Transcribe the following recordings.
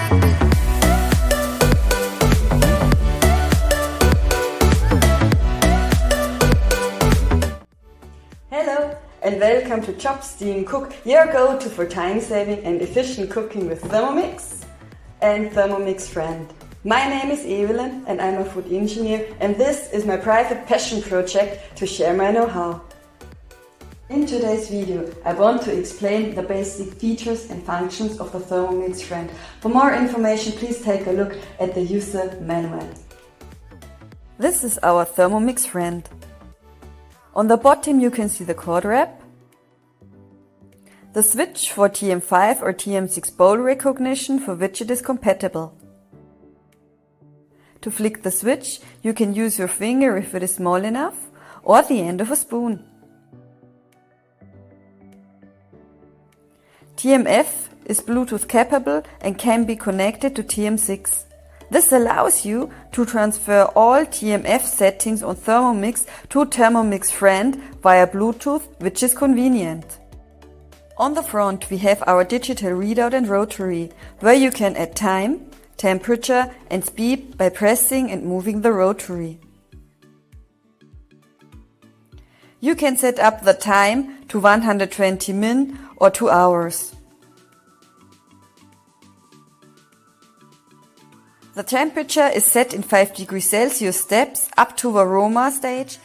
Hello and welcome to Chop, Steam, Cook, your go-to for time-saving and efficient cooking with Thermomix and Thermomix Friend. My name is Evelin and I'm a food engineer, and this is my private passion project to share my know-how. In today's video I want to explain the basic features and functions of the Thermomix Friend. For more information, please take a look at the user manual. This is our Thermomix Friend. On the bottom you can see the cord wrap, the switch for TM5 or TM6 bowl recognition for which it is compatible. To flick the switch, you can use your finger if it is small enough, or the end of a spoon. TMF is Bluetooth capable and can be connected to TM6. This allows you to transfer all TMF settings on Thermomix to Thermomix Friend via Bluetooth, which is convenient. On the front we have our digital readout and rotary, where you can add time, temperature and speed by pressing and moving the rotary. You can set up the time to 120 min or 2 hours. The temperature is set in 5 degrees Celsius steps up to aroma stage.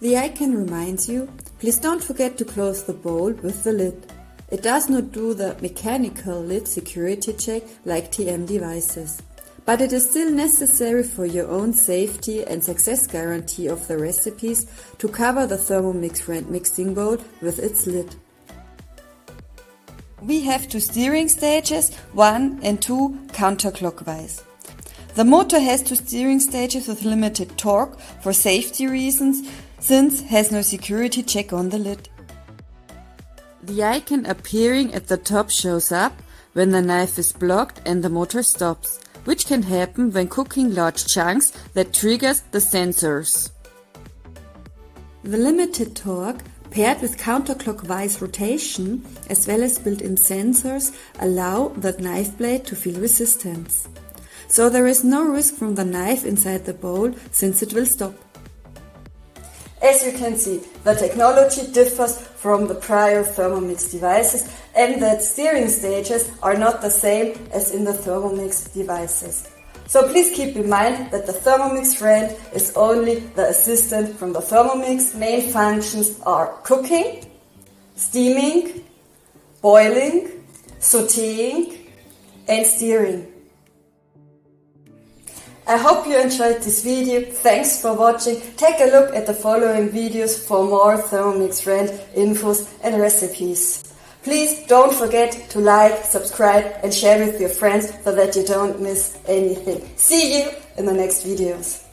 The icon reminds you, please don't forget to close the bowl with the lid. It does not do the mechanical lid security check like TM devices, but it is still necessary for your own safety and success guarantee of the recipes to cover the Thermomix Friend mixing bowl with its lid. We have 2 steering stages, 1 and 2 counterclockwise. The motor has 2 steering stages with limited torque for safety reasons, since it has no security check on the lid. The icon appearing at the top shows up when the knife is blocked and the motor stops, which can happen when cooking large chunks that triggers the sensors. The limited torque paired with counterclockwise rotation as well as built-in sensors allow the knife blade to feel resistance. So there is no risk from the knife inside the bowl since it will stop. As you can see, the technology differs from the prior Thermomix devices, and that steering stages are not the same as in the Thermomix devices. So please keep in mind that the Thermomix Friend is only the assistant from the Thermomix. Main functions are cooking, steaming, boiling, sautéing and steering. I hope you enjoyed this video. Thanks for watching. Take a look at the following videos for more Thermomix Friend infos and recipes. Please don't forget to like, subscribe and share with your friends so that you don't miss anything. See you in the next videos.